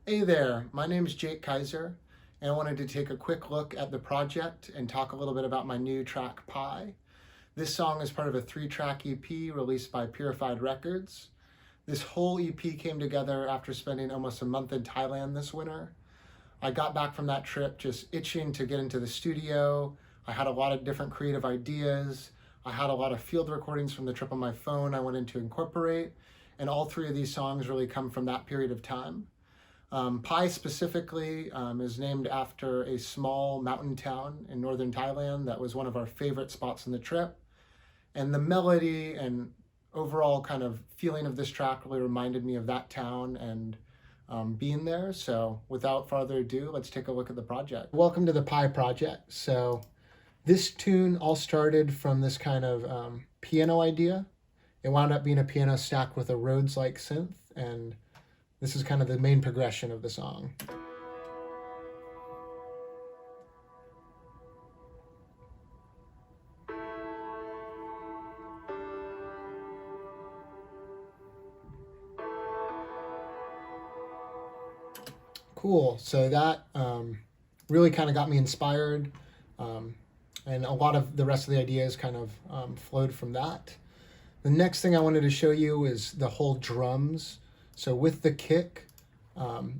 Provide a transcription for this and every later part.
Hey there, my name is Jake Kaiser, and I wanted to take a quick look at the project and talk a little bit about my new track, Pi. This song is part of a 3-track EP released by Purified Records. This whole EP came together after spending almost a month in Thailand this winter. I got back from that trip just itching to get into the studio. I had a lot of different creative ideas. I had a lot of field recordings from the trip on my phone I wanted to incorporate, and all 3 of these songs really come from that period of time. Pai specifically is named after a small mountain town in northern Thailand that was one of our favorite spots on the trip. And the melody and overall kind of feeling of this track really reminded me of that town and being there. So without further ado, let's take a look at the project. Welcome to the Pai project. So this tune all started from this kind of piano idea. It wound up being a piano stacked with a Rhodes-like synth, and this is kind of the main progression of the song. Cool. So that really kind of got me inspired, and a lot of the rest of the ideas kind of flowed from that. The next thing I wanted to show you is the whole drums. So with the kick,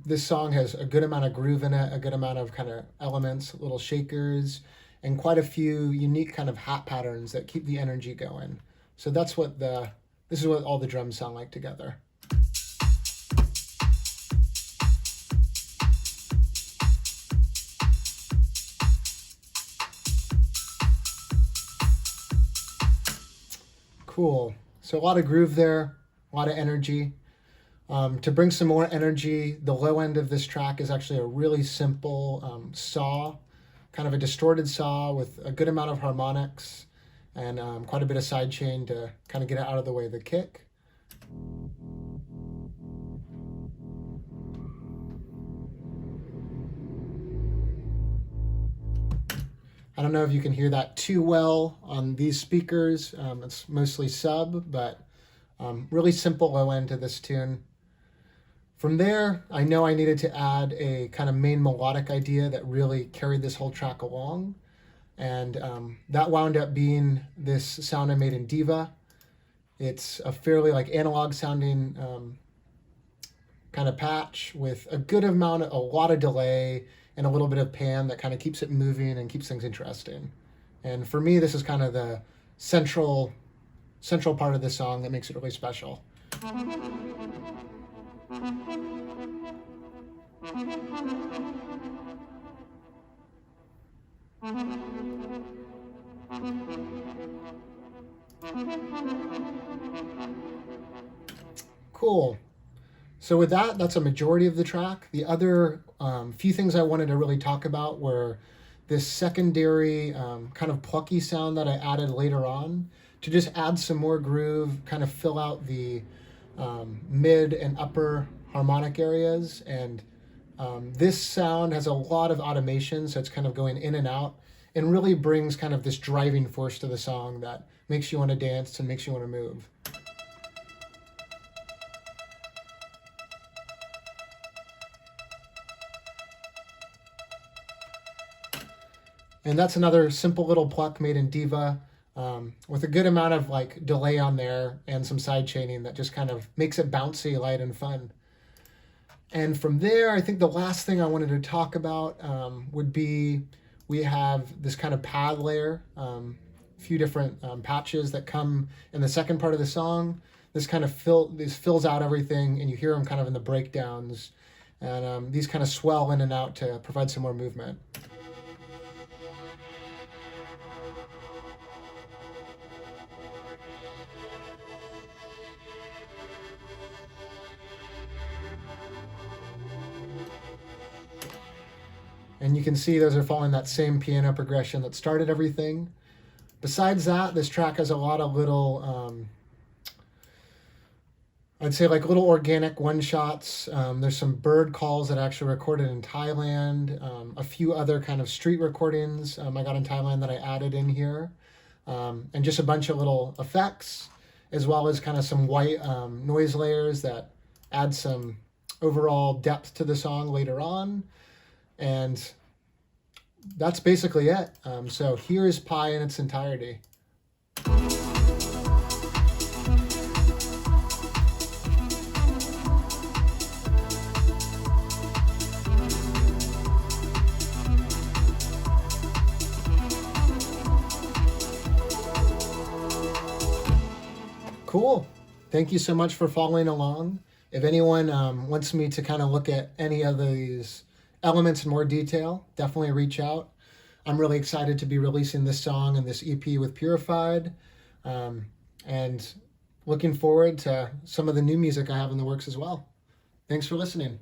this song has a good amount of groove in it, a good amount of kind of elements, little shakers, and quite a few unique kind of hat patterns that keep the energy going. So that's what this is what all the drums sound like together. Cool. So a lot of groove there, a lot of energy. To bring some more energy, the low end of this track is actually a really simple saw, kind of a distorted saw with a good amount of harmonics and quite a bit of sidechain to kind of get it out of the way of the kick. I don't know if you can hear that too well on these speakers. It's mostly sub, but really simple low end to this tune. From there, I know I needed to add a kind of main melodic idea that really carried this whole track along. And that wound up being this sound I made in Diva. It's a fairly like analog sounding kind of patch with a good amount of, a lot of delay and a little bit of pan that kind of keeps it moving and keeps things interesting. And for me, this is kind of the central part of the song that makes it really special. Cool. So with that, that's a majority of the track. The other few things I wanted to really talk about were this secondary kind of plucky sound that I added later on to just add some more groove, kind of fill out the mid and upper harmonic areas. And this sound has a lot of automation, so it's kind of going in and out and really brings kind of this driving force to the song that makes you want to dance and makes you want to move. And that's another simple little pluck made in Diva with a good amount of like delay on there and some side chaining that just kind of makes it bouncy, light, and fun. And from there, I think the last thing I wanted to talk about would be we have this kind of pad layer, a few different patches that come in the second part of the song. This kind of fills out everything, and you hear them kind of in the breakdowns. And these kind of swell in and out to provide some more movement. And you can see those are following that same piano progression that started everything. Besides that, this track has a lot of little, I'd say like little organic one-shots. There's some bird calls that I actually recorded in Thailand. A few other kind of street recordings I got in Thailand that I added in here. And just a bunch of little effects, as well as kind of some white noise layers that add some overall depth to the song later on. And that's basically it. So here's Pi in its entirety. Cool. Thank you so much for following along. If anyone wants me to kind of look at any of these elements in more detail, definitely reach out. I'm really excited to be releasing this song and this EP with Purified, and looking forward to some of the new music I have in the works as well. Thanks for listening.